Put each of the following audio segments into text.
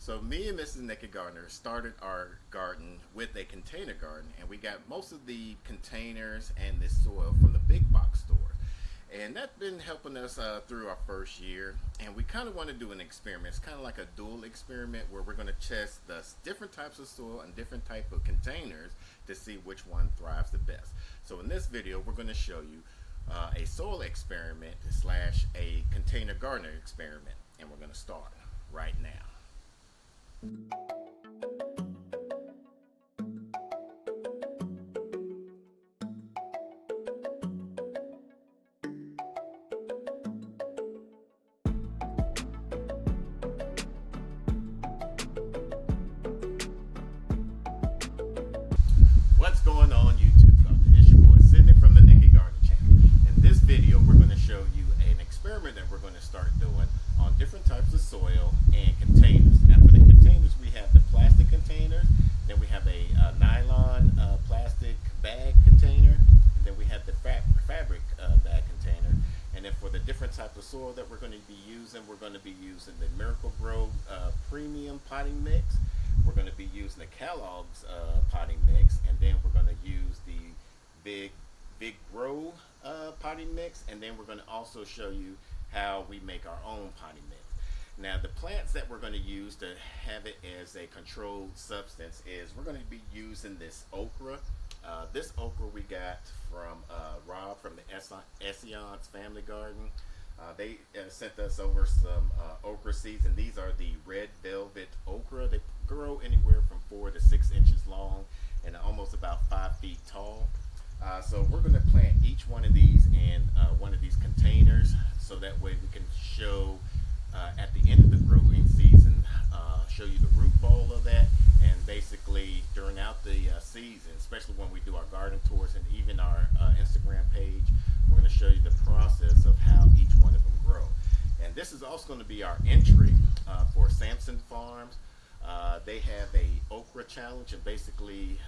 So me and Mrs. Naked Gardener started our garden with a container garden, and we got most of the containers and the soil from the big box stores. And that's been helping us through our first year. And we kind of want to do an experiment. It's kind of like a dual experiment where we're going to test the different types of soil and different type of containers to see which one thrives the best. So in this video, we're going to show you a soil experiment slash a container gardener experiment. And we're going to start right now. What's going on YouTube? It's your boy Sydney from the Naked Garden channel. In this video, we're going to show you an experiment that we're going to start doing on different types of soil and containers. Now for the containers, we have the plastic containers, then we have a nylon plastic bag container, and then we have the fabric bag container. And then for the different types of soil that we're going to be using, we're going to be using the Miracle-Gro premium potting mix. We're going to be using the Kellogg's potting mix, and then we're going to use the Big Grow potting mix, and then we're going to also show you how we make our own potting mix. Now the plants that we're going to use to have it as a controlled substance is we're going to be using this okra. This okra we got from Rob from the Essayons Family Garden. They sent us over some okra seeds, and these are the Red Velvet Okra. They grow anywhere from 4 to 6 inches long and almost about 5 feet tall. So we're going to plant each one of these in one of these containers, so that way we can show at the end of the growing season, show you the root ball of that, and basically during out the season, especially when we do our garden tours and even our Instagram page, we're going to show you the process of how each one of them grow. And this is also going to be our entry for Sampson Farms. They have a okra challenge, and basically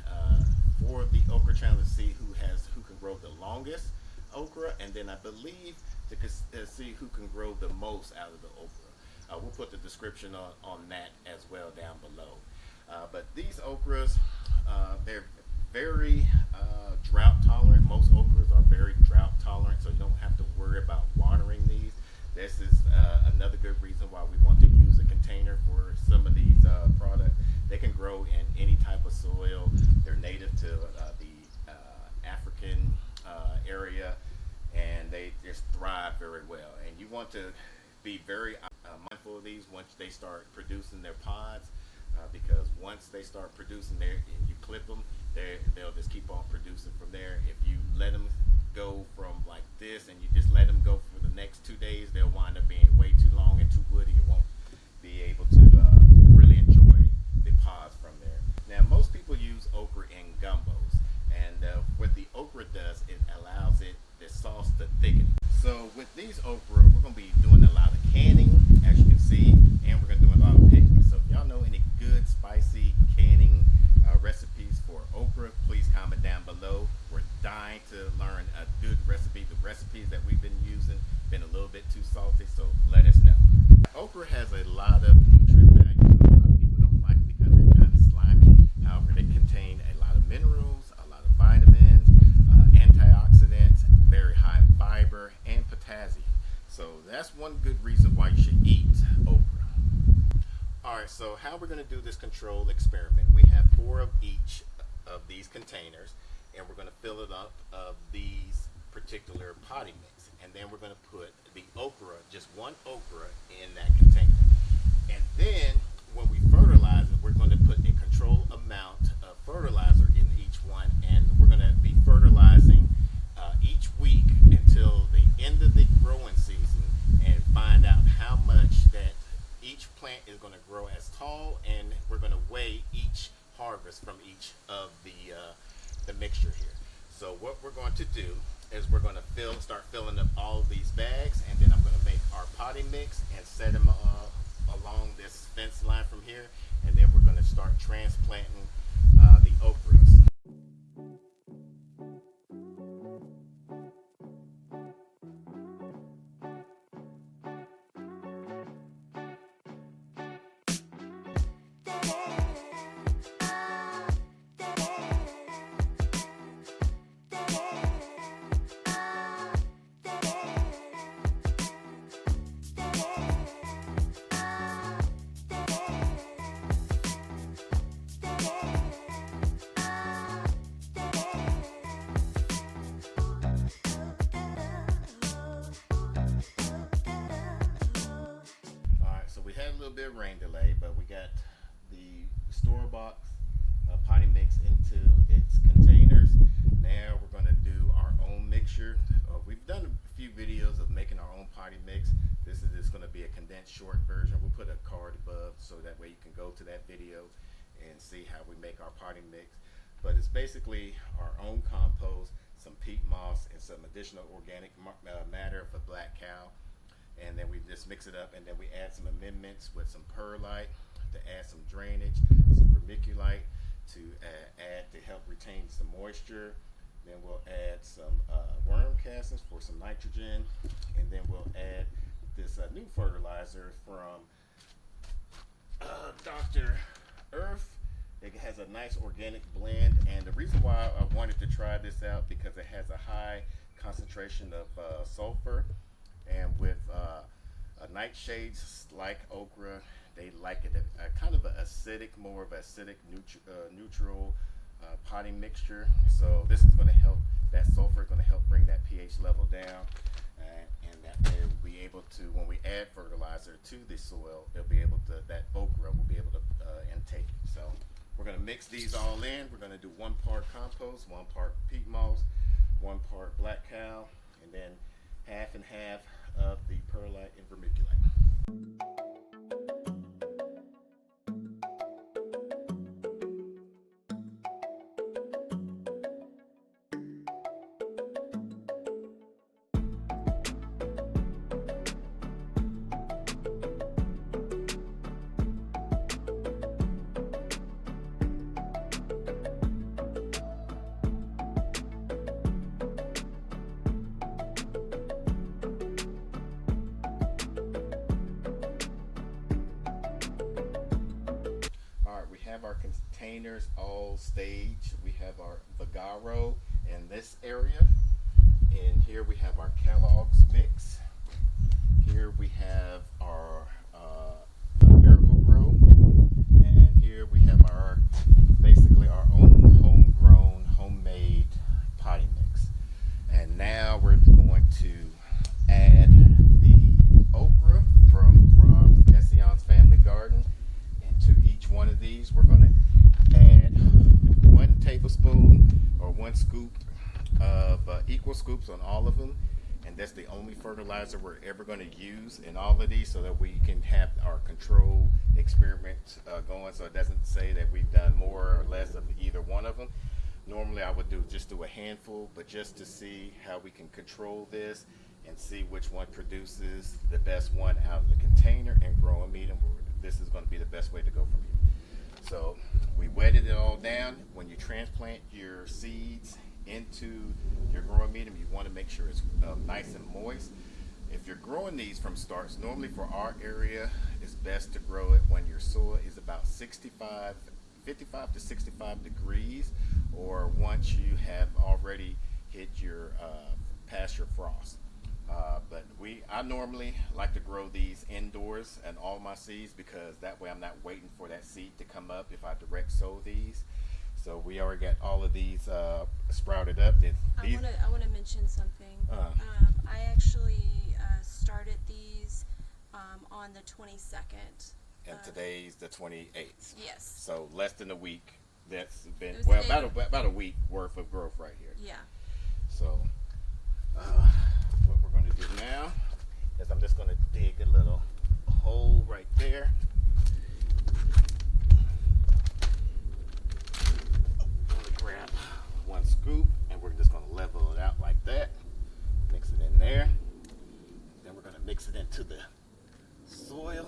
for the okra challenge, to see who can grow the longest okra, and then I believe to see who can grow the most out of the okra. We'll put the description on that as well down below. But these okras, they're very drought tolerant. Most okras are very drought tolerant, so you don't have to worry about watering these. This is another good reason why we want to use a container for some of these products. They can grow in any type of soil. They're native to the African area, and they just thrive very well. And you want to be very mindful of these once they start producing their pods, because once they start producing there and you clip them, they'll just keep on producing from there. If you let them go from like this and you just let them go for the next 2 days, they'll wind up being way too long and too woody. You won't be able to really enjoy the pods from there. Now most people use okra in gumbos, and what the okra does, it allows the sauce to thicken. So with these okra, we're going to be doing a lot of canning, as you can see, and we're going to do a lot of picking. So if y'all know any good spicy canning recipes for okra, please comment down below. We're dying to learn a good recipe. The recipes that we've been using been a little bit too salty, so let us know. Okra has a lot of nutrient value. A lot of people don't like because they're kind of slimy. However, they contain a lot of minerals, a lot of vitamins, antioxidants, very high fiber, and potassium. So that's one good reason why you should eat okra. Alright, so how we're going to do this controlled experiment, we have 4 of each of these containers, and we're going to fill it up of these particular potting mix. And then we're going to put the okra, just one okra, in that container. And then when we fertilize it, we're going to put a controlled amount of fertilizer in each one, and we're going to be fertilizing each week until the end of the growing season, and find out how much that each plant is going to grow as tall, and we're going to weigh each harvest from each of the mixture here. So what we're going to do is we're going to start filling up all of these bags, and then I'm going to make our potting mix and set them along this fence line from here, and then we're going to start transplanting the okras. rain delay, but we got the store-bought potting mix into its containers. Now we're going to do our own mixture. We've done a few videos of making our own potting mix. This is just going to be a condensed short version. We'll put a card above so that way you can go to that video and see how we make our potting mix. But it's basically our own compost, some peat moss, and some additional organic matter for black cow. And then we just mix it up, and then we add some amendments with some perlite to add some drainage, some vermiculite to add to help retain some moisture. Then we'll add some worm castings for some nitrogen, and then we'll add this new fertilizer from Dr. Earth. It has a nice organic blend, and the reason why I wanted to try this out because it has a high concentration of sulfur, and with nightshades like okra, they like it kind of an acidic, more of acidic neutral potting mixture. So this is going to help, that sulfur is going to help bring that pH level down, and that way we'll be able to, when we add fertilizer to the soil, it'll be able to, that okra will be able to intake. So we're going to mix these all in. We're going to do 1 part compost, 1 part peat moss, 1 part black cow, and then half and half of the perlite and vermiculite. Have our containers all staged. We have our Vigaro in this area, and here we have our Kellogg's mix. Here we have our Miracle Grow, and here we have our basically our own homegrown, homemade potting mix. And now we're going to add the okra from Essayons Family Garden. To each one of these, we're going to add 1 tablespoon or 1 scoop of equal scoops on all of them, and that's the only fertilizer we're ever going to use in all of these, so that we can have our control experiment going, so it doesn't say that we've done more or less of either one of them. Normally I would just do a handful, but just to see how we can control this and see which one produces the best one out of the container and grow a medium. This is going to be the best way to go from here. So we wetted it all down. When you transplant your seeds into your growing medium, you want to make sure it's nice and moist. If you're growing these from starts, normally for our area, it's best to grow it when your soil is about 55 to 65 degrees, or once you have already hit your past your frost. But I normally like to grow these indoors and all my seeds, because that way I'm not waiting for that seed to come up if I direct sow these. So we already got all of these sprouted up. I want to mention something. I actually started these on the 22nd. And today's the 28th. Yes. So less than a week. That's been, well, about a week worth of growth right here. Yeah. So what we're going to do now is I'm just going to dig a little hole right there. I'm going to grab 1 scoop, and we're just going to level it out like that. Mix it in there. Then we're going to mix it into the soil.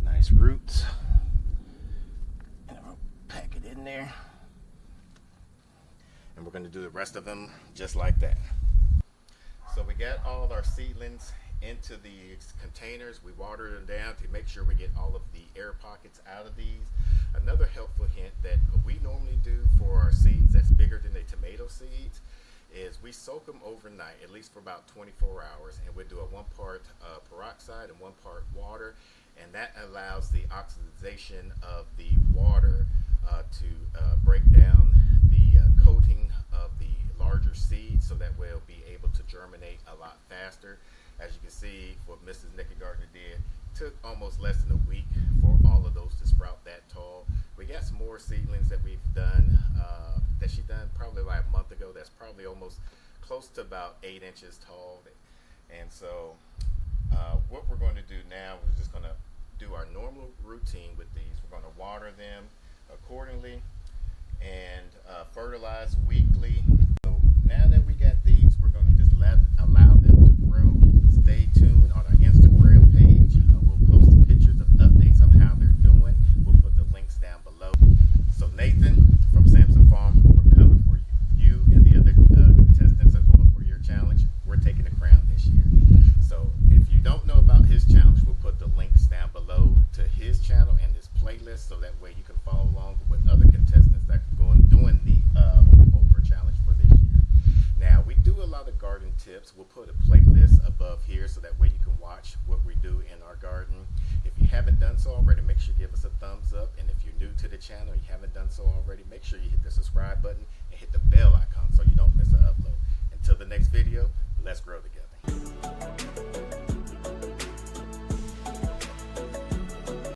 Nice roots, and I'll pack it in there, and we're going to do the rest of them just like that. So we got all of our seedlings into these containers. We watered them down to make sure we get all of the air pockets out of these. Another helpful hint that we normally do for our seeds that's bigger than the tomato seeds is we soak them overnight, at least for about 24 hours, and we do a 1 part peroxide and 1 part water, and that allows the oxidization of the water to break down the coating of the larger seeds, so that way it'll be able to germinate a lot faster. As you can see, what Mrs. Nikki Gardner did took almost less than a week for all of those to sprout that tall. We got some more seedlings that we've done that she done probably like a month ago. That's probably almost close to about 8 inches tall. And so what we're going to do now, we're just going to do our normal routine with these. We're going to water them accordingly and fertilize weekly. So now that we got these, we're going to just allow them to grow. Stay tuned on our Instagram page. We'll post pictures of updates of how they're doing. We'll put the links down below. So Nathan from Sampson Farm, we're coming for you. You and the other contestants are going for your challenge. We're taking the crown this year. So if you don't know about his challenge, we'll put the links down below to his channel and his playlist, so that way you can follow along with other contestants that are doing the Okra challenge for this year. Now, we do a lot of garden tips. We'll put a playlist above here, so that way you can watch what we do in our garden. If you haven't done so already, make sure you give us a thumbs up. And if you're new to the channel and you haven't done so already, make sure you hit the subscribe button and hit the bell icon so you don't miss an upload. Until the next video, let's grow together.